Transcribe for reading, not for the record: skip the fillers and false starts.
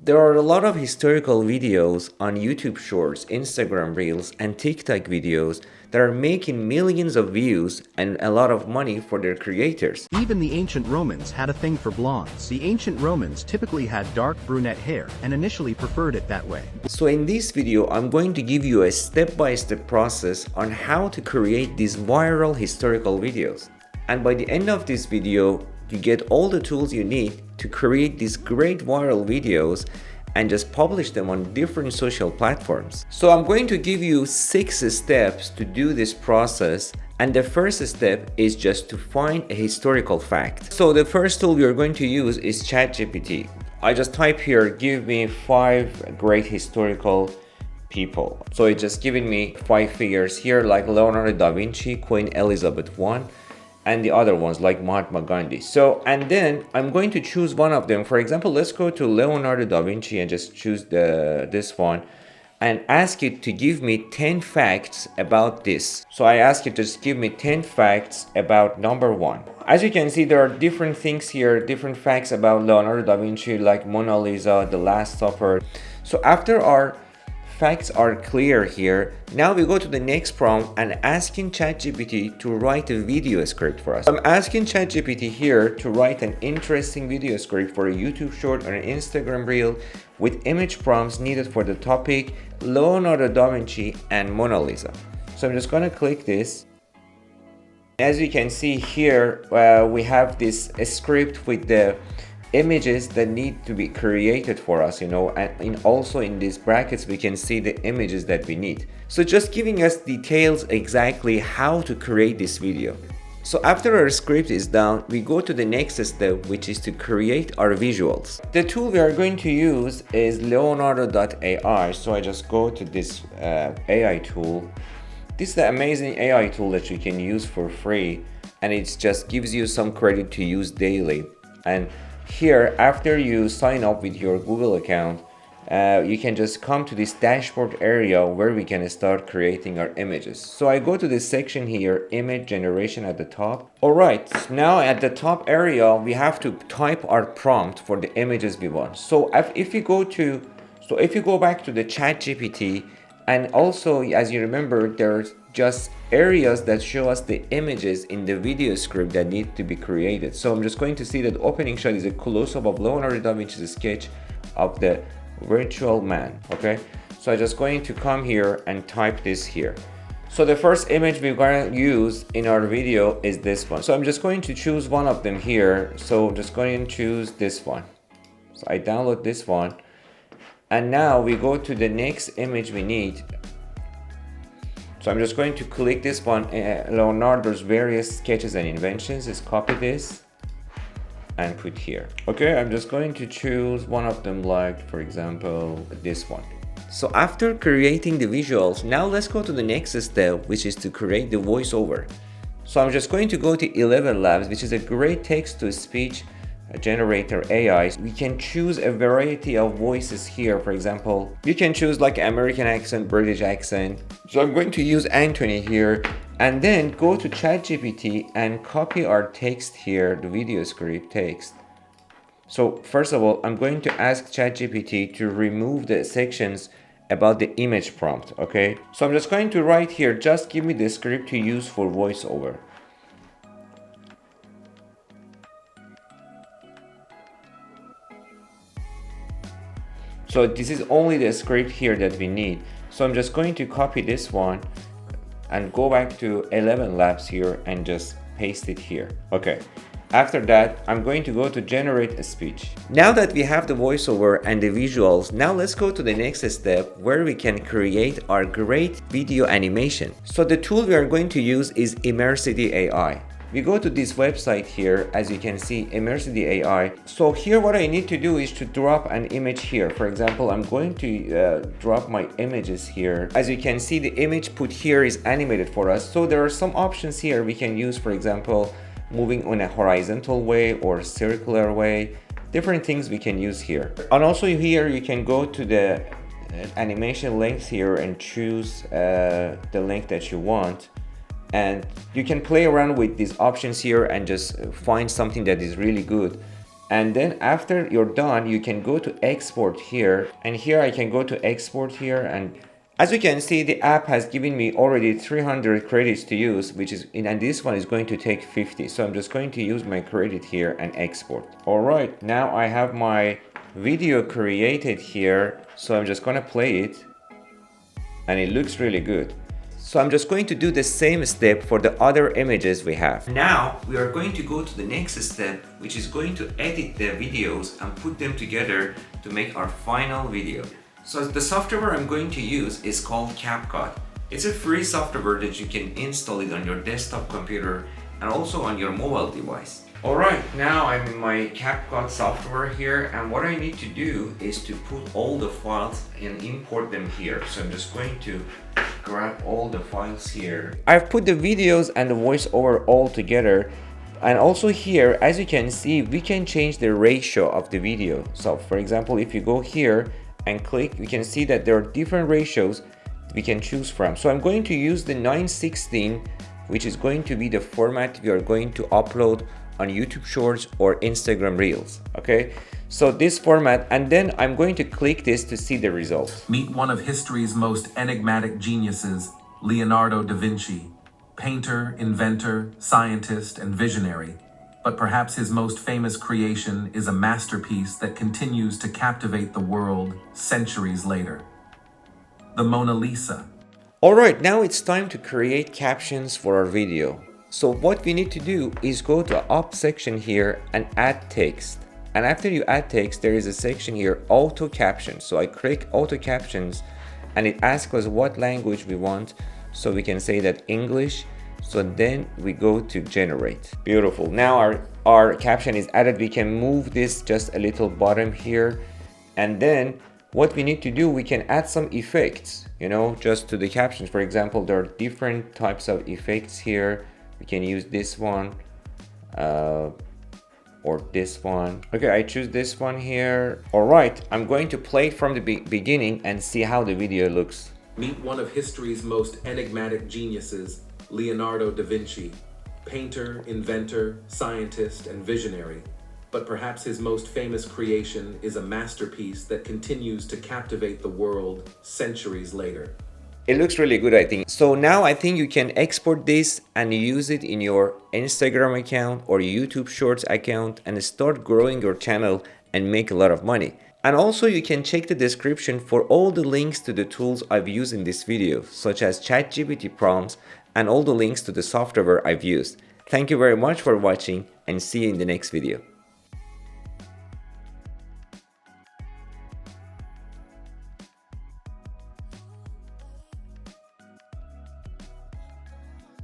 There are a lot of historical videos on YouTube Shorts, Instagram Reels, and TikTok videos that are making millions of views and a lot of money for their creators. Even the ancient Romans had a thing for blondes. The ancient Romans typically had dark brunette hair and initially preferred it that way. So in this video, I'm going to give you a step-by-step process on how to create these viral historical videos. And by the end of this video, you get all the tools you need to create these great viral videos and just publish them on different social platforms. So I'm going to give you 6 steps to do this process, and the first step is just to find a historical fact. So the first tool we are going to use is ChatGPT. I just type here, give me 5 great historical people. So it's just giving me 5 figures here, like Leonardo da Vinci, Queen Elizabeth I, and the other ones like Mahatma Gandhi. So, and then I'm going to choose one of them. For example, let's go to Leonardo da Vinci and just choose this one and ask it to give me 10 facts about this. So I ask it to just give me 10 facts about number 1. As you can see, there are different things here, different facts about Leonardo da Vinci, like Mona Lisa, The Last Supper. So after our facts are clear here, now we go to the next prompt and asking ChatGPT to write a video script for us. I'm asking ChatGPT here to write an interesting video script for a YouTube short or an Instagram reel with image prompts needed for the topic Leonardo da Vinci and Mona Lisa. So I'm just gonna click this. As you can see here, we have this script with the images that need to be created for us, and also in these brackets we can see the images that we need. So just giving us details exactly how to create this video. So after our script is done, we go to the next step, which is to create our visuals. The tool we are going to use is Leonardo.ai. So I just go to this AI tool. This is the amazing AI tool that you can use for free, and it just gives you some credit to use daily. And here, after you sign up with your Google account, you can just come to this dashboard area where we can start creating our images. So I go to this section here, image generation at the top. Alright, now at the top area, we have to type our prompt for the images we want. So if you go back to the ChatGPT, and also as you remember, there's just areas that show us the images in the video script that need to be created. So I'm just going to see that the opening shot is a close-up of Leonardo da Vinci's sketch of the virtual man. Okay, so I'm just going to come here and type this here. So the first image we're going to use in our video is this one. So I'm just going to choose one of them here. So I'm just going to choose this one. So I download this one, and now we go to the next image we need. So I'm just going to click this one, Leonardo's various sketches and inventions. Just copy this and put here. Okay, I'm just going to choose one of them, like for example this one. So after creating the visuals, now let's go to the next step, which is to create the voiceover. So I'm just going to go to ElevenLabs, which is a great text-to-speech generator AI. We can choose a variety of voices here. For example, you can choose like American accent, British accent. So I'm going to use Anthony here, and then go to ChatGPT and copy our text here, the video script text. So first of all, I'm going to ask ChatGPT to remove the sections about the image prompt. Okay, so I'm just going to write here, just give me the script to use for voiceover. So this is only the script here that we need. So I'm just going to copy this one and go back to ElevenLabs here and just paste it here. Okay. After that, I'm going to go to generate a speech. Now that we have the voiceover and the visuals, now let's go to the next step where we can create our great video animation. So the tool we are going to use is Immersity AI. We go to this website here, as you can see, Immersity AI. So here what I need to do is to drop an image here. For example, I'm going to drop my images here. As you can see, the image put here is animated for us. So there are some options here we can use, for example, moving on a horizontal way or circular way. Different things we can use here. And also here you can go to the animation length here and choose the length that you want. And you can play around with these options here and just find something that is really good. And then after you're done, you can go to export here, and here I can go to export here, and as you can see, the app has given me already 300 credits to use, which is, and this one is going to take 50. So I'm just going to use my credit here and export. All right, now I have my video created here. So I'm just gonna play it, and it looks really good. So I'm just going to do the same step for the other images we have. Now we are going to go to the next step, which is going to edit the videos and put them together to make our final video. So the software I'm going to use is called CapCut. It's a free software that you can install it on your desktop computer and also on your mobile device. Alright, now I'm in my CapCut software here, and what I need to do is to put all the files and import them here. So I'm just going to grab all the files here. I've put the videos and the voiceover all together, and also here, as you can see, we can change the ratio of the video. So for example, if you go here and click, we can see that there are different ratios we can choose from. So I'm going to use the 9:16, which is going to be the format we are going to upload on YouTube Shorts or Instagram Reels. Okay, so this format, and then I'm going to click this to see the results. Meet one of history's most enigmatic geniuses, Leonardo da Vinci. Painter, inventor, scientist, and visionary. But perhaps his most famous creation is a masterpiece that continues to captivate the world centuries later. The Mona Lisa. Alright, now it's time to create captions for our video. So what we need to do is go to up section here and add text. And after you add text, there is a section here, auto captions. So I click auto captions, and it asks us what language we want. So we can say that English. So then we go to generate. Beautiful. Now our caption is added. We can move this just a little bottom here. And then what we need to do, we can add some effects, you know, just to the captions. For example, there are different types of effects here. We can use this one or this one. Okay, I choose this one here. All right, I'm going to play it from the beginning and see how the video looks. Meet one of history's most enigmatic geniuses, Leonardo da Vinci. Painter, inventor, scientist, and visionary. But perhaps his most famous creation is a masterpiece that continues to captivate the world centuries later. It looks really good, I think. So now I think you can export this and use it in your Instagram account or YouTube Shorts account and start growing your channel and make a lot of money. And also you can check the description for all the links to the tools I've used in this video, such as ChatGPT prompts and all the links to the software I've used. Thank you very much for watching, and see you in the next video.